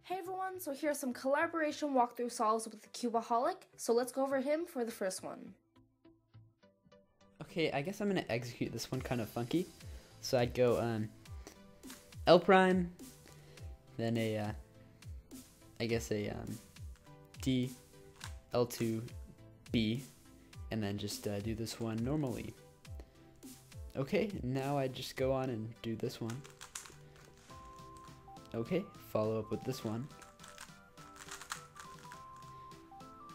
Hey everyone, so here are some collaboration walkthrough solves with the Cubeaholic, so let's go over him for the first one. Okay, I guess I'm gonna execute this one kind of funky. So I'd go L prime, then I guess a D, L2, B, and then just do this one normally. Okay, now I just go on and do this one. Okay, follow up with this one.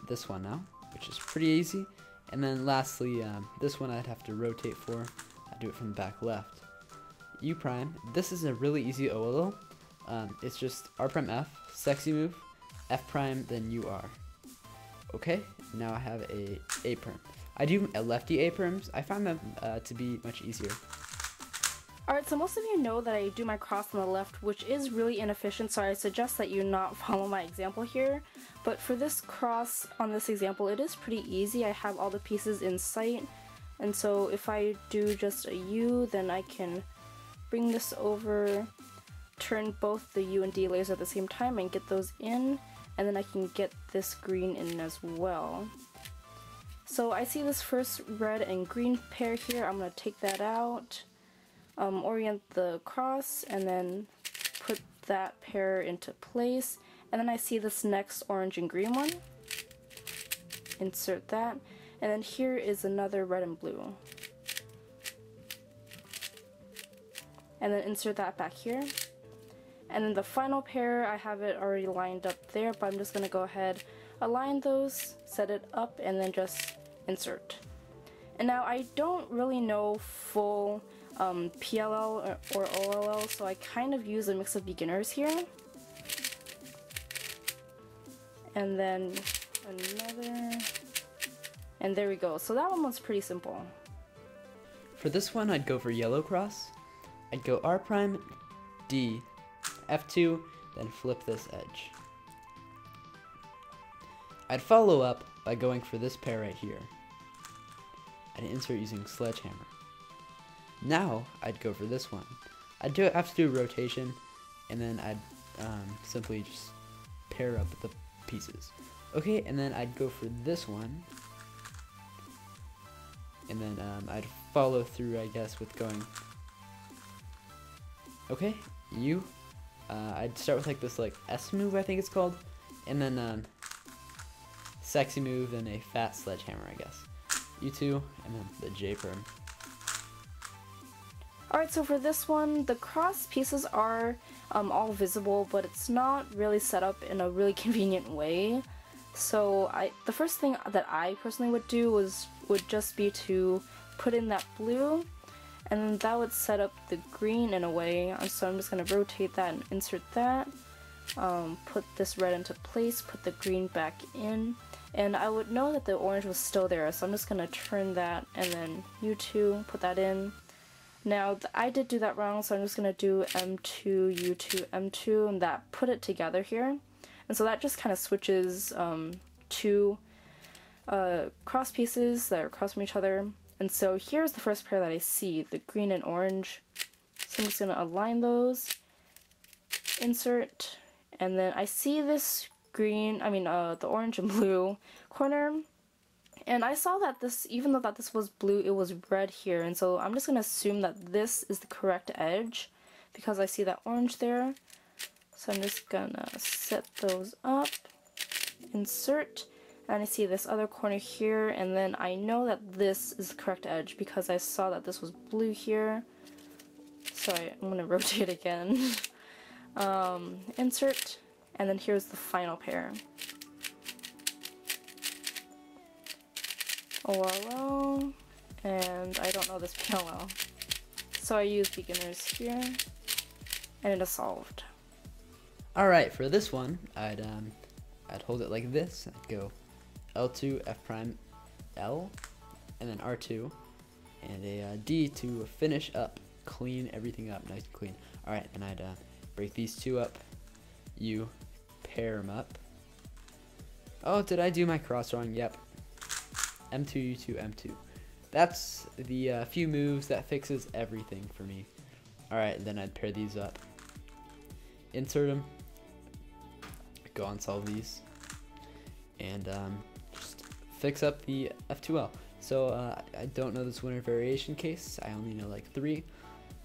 This one now, which is pretty easy. And then lastly, this one I'd have to rotate for. I do it from the back left. U prime, this is a really easy OLL. It's just R prime F, sexy move, F prime, then UR. Okay, now I have a prime. I do a lefty A primes. I find them to be much easier. Alright, so most of you know that I do my cross on the left, which is really inefficient, so I suggest that you not follow my example here. But for this cross on this example, it is pretty easy. I have all the pieces in sight, and so if I do just a U, then I can bring this over, turn both the U and D layers at the same time and get those in, and then I can get this green in as well. So I see this first red and green pair here. I'm going to take that out. Orient the cross and then put that pair into place, and then I see this next orange and green one, insert that, and then here is another red and blue, and then insert that back here, and then the final pair I have it already lined up there, but I'm just going to go ahead, align those, set it up, and then just insert. And now I don't really know full PLL or OLL, so I kind of use a mix of beginners here. And then another, and there we go. So that one was pretty simple. For this one, I'd go for yellow cross. I'd go R prime, D, F2, then flip this edge. I'd follow up by going for this pair right here. I'd insert using sledgehammer. Now I'd go for this one. I'd have to do a rotation, and then I'd simply just pair up the pieces. Okay, and then I'd go for this one, and then I'd follow through, I guess, with going. Okay, U. I'd start with like this S move, I think it's called, and then sexy move, then a fat sledgehammer, I guess. U2, and then the J prime. Alright, so for this one, the cross pieces are all visible, but it's not really set up in a really convenient way. So the first thing that I personally would do would just be to put in that blue, and then that would set up the green in a way. So I'm just going to rotate that and insert that, put this red into place, put the green back in, and I would know that the orange was still there, so I'm just going to turn that and then U2, put that in. Now, I did do that wrong, so I'm just going to do M2, U2, M2, and that put it together here. And so that just kind of switches two cross pieces that are across from each other. And so here's the first pair that I see, the green and orange. So I'm just going to align those, insert, and then I see this the orange and blue corner. And I saw that this, even though that this was blue, it was red here, and so I'm just going to assume that this is the correct edge because I see that orange there. So I'm just going to set those up, insert, and I see this other corner here, and then I know that this is the correct edge because I saw that this was blue here. Sorry, I'm going to rotate again. Insert, and then here's the final pair. OLL, and I don't know this PLL, so I use beginners here, and it is solved. Alright, for this one, I'd hold it like this. I'd go L2, F prime, L, and then R2, and a D to finish up, clean everything up, nice and clean. Alright, and I'd break these two up, U, pair them up. Oh, did I do my cross wrong? Yep. M2, U2, M2. That's the few moves that fixes everything for me. Alright, then I'd pair these up. Insert them. go unsolve these and just fix up the F2L. So I don't know this winner variation case. I only know like 3,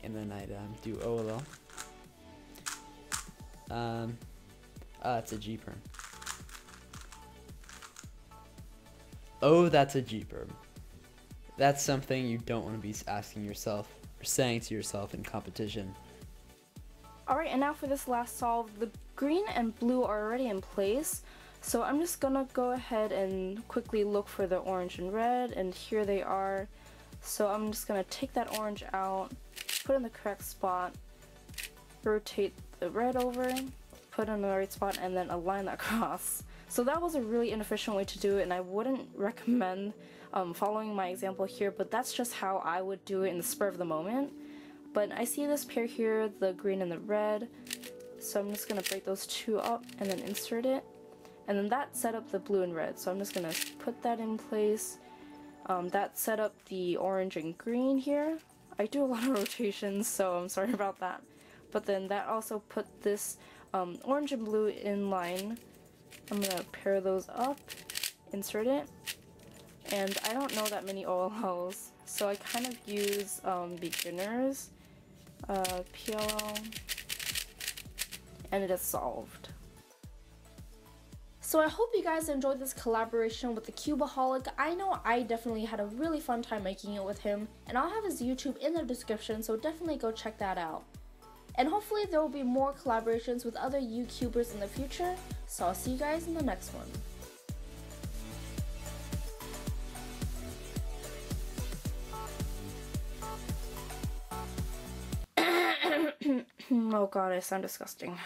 and then I'd do OLL. It's a G perm. Oh, that's a G perm. That's something you don't want to be asking yourself or saying to yourself in competition. Alright, and now for this last solve, the green and blue are already in place, so I'm just gonna go ahead and quickly look for the orange and red, and here they are. So I'm just gonna take that orange out, put it in the correct spot, rotate the red over, put it in the right spot, and then align that across. So that was a really inefficient way to do it, and I wouldn't recommend following my example here, but that's just how I would do it in the spur of the moment. But I see this pair here, the green and the red, so I'm just going to break those two up and then insert it. And then that set up the blue and red, so I'm just going to put that in place. That set up the orange and green here. I do a lot of rotations, so I'm sorry about that. But then that also put this orange and blue in line. I'm going to pair those up, insert it. And I don't know that many OLLs, so I kind of use beginners, PLL, and it is solved. So I hope you guys enjoyed this collaboration with the Cubeaholic. I know I definitely had a really fun time making it with him, and I'll have his YouTube in the description, so definitely go check that out. And hopefully there will be more collaborations with other YouTubers in the future, so I'll see you guys in the next one. Oh god, I sound disgusting.